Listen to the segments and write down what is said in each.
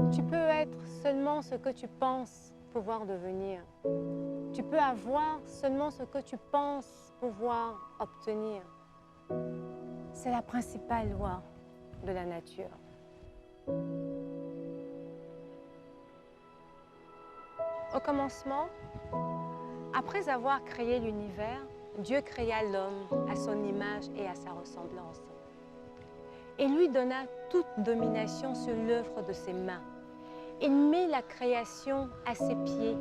Tu peux être seulement ce que tu penses pouvoir devenir. Tu peux avoir seulement ce que tu penses pouvoir obtenir. C'est la principale loi de la nature. Au commencement, après avoir créé l'univers, Dieu créa l'homme à son image et à sa ressemblance. Et lui donna toute domination sur l'œuvre de ses mains. Il mit la création à ses pieds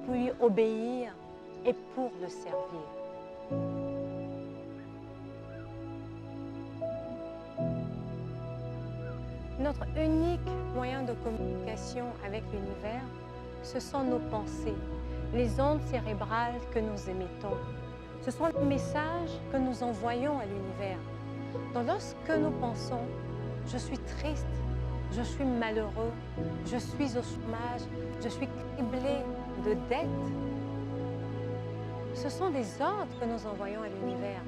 pour lui obéir et pour le servir. Notre unique moyen de communication avec l'univers, ce sont nos pensées, les ondes cérébrales que nous émettons. Ce sont les messages que nous envoyons à l'univers. Donc lorsque nous pensons « je suis triste », « je suis malheureux »,« je suis au chômage »,« je suis criblé de dettes », ce sont des ordres que nous envoyons à l'univers.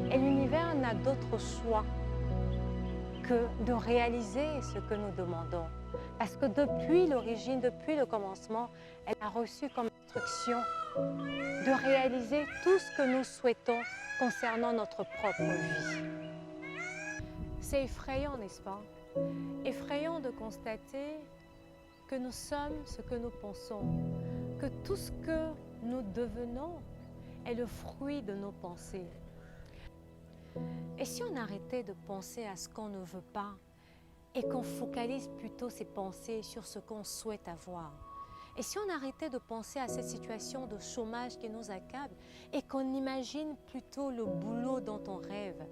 Et l'univers n'a d'autre choix que de réaliser ce que nous demandons. Parce que depuis l'origine, depuis le commencement, elle a reçu comme instruction de réaliser tout ce que nous souhaitons concernant notre propre vie. C'est effrayant, n'est-ce pas? Effrayant de constater que nous sommes ce que nous pensons, que tout ce que nous devenons est le fruit de nos pensées. Et si on arrêtait de penser à ce qu'on ne veut pas et qu'on focalise plutôt ses pensées sur ce qu'on souhaite avoir? Et si on arrêtait de penser à cette situation de chômage qui nous accable et qu'on imagine plutôt le boulot dont on rêve?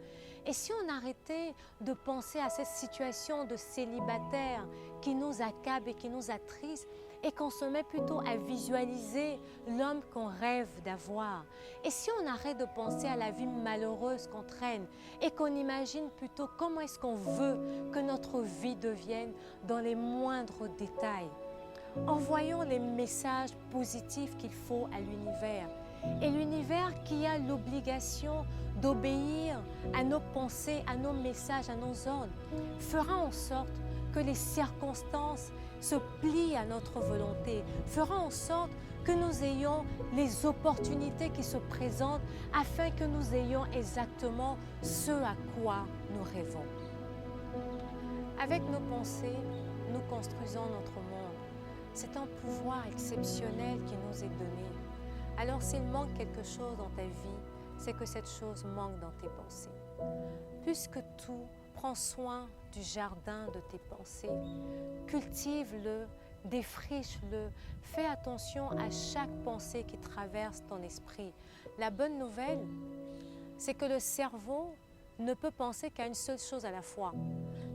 Et si on arrêtait de penser à cette situation de célibataire qui nous accable et qui nous attriste et qu'on se met plutôt à visualiser l'homme qu'on rêve d'avoir? Et si on arrête de penser à la vie malheureuse qu'on traîne et qu'on imagine plutôt comment est-ce qu'on veut que notre vie devienne dans les moindres détails? Envoyons les messages positifs qu'il faut à l'univers. Et l'univers qui a l'obligation d'obéir à nos pensées, à nos messages, à nos ordres, fera en sorte que les circonstances se plient à notre volonté, fera en sorte que nous ayons les opportunités qui se présentent afin que nous ayons exactement ce à quoi nous rêvons. Avec nos pensées, nous construisons notre monde. C'est un pouvoir exceptionnel qui nous est donné. Alors s'il manque quelque chose dans ta vie, c'est que cette chose manque dans tes pensées. Puisque tout, prends soin du jardin de tes pensées. Cultive-le, défriche-le, fais attention à chaque pensée qui traverse ton esprit. La bonne nouvelle, c'est que le cerveau ne peut penser qu'à une seule chose à la fois.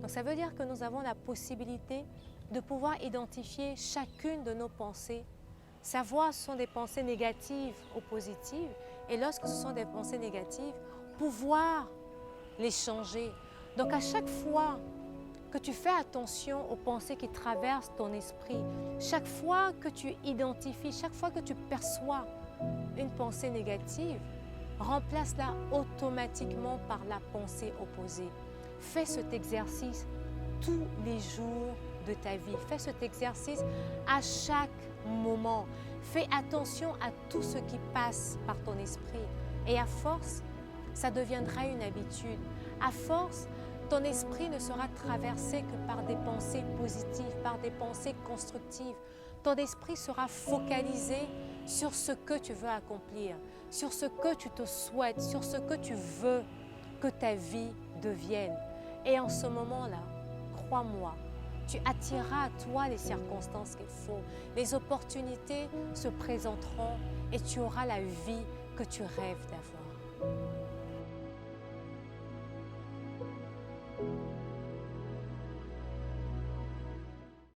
Donc ça veut dire que nous avons la possibilité de pouvoir identifier chacune de nos pensées, savoir si ce sont des pensées négatives ou positives, et lorsque ce sont des pensées négatives, pouvoir les changer. Donc à chaque fois que tu fais attention aux pensées qui traversent ton esprit, chaque fois que tu identifies, chaque fois que tu perçois une pensée négative, remplace-la automatiquement par la pensée opposée. Fais cet exercice tous les jours de ta vie. Fais cet exercice à chaque moment. Fais attention à tout ce qui passe par ton esprit. Et à force, ça deviendra une habitude. À force, ton esprit ne sera traversé que par des pensées positives, par des pensées constructives. Ton esprit sera focalisé sur ce que tu veux accomplir, sur ce que tu te souhaites, sur ce que tu veux que ta vie devienne. Et en ce moment-là, crois-moi, tu attireras à toi les circonstances qu'il faut. Les opportunités se présenteront et tu auras la vie que tu rêves d'avoir.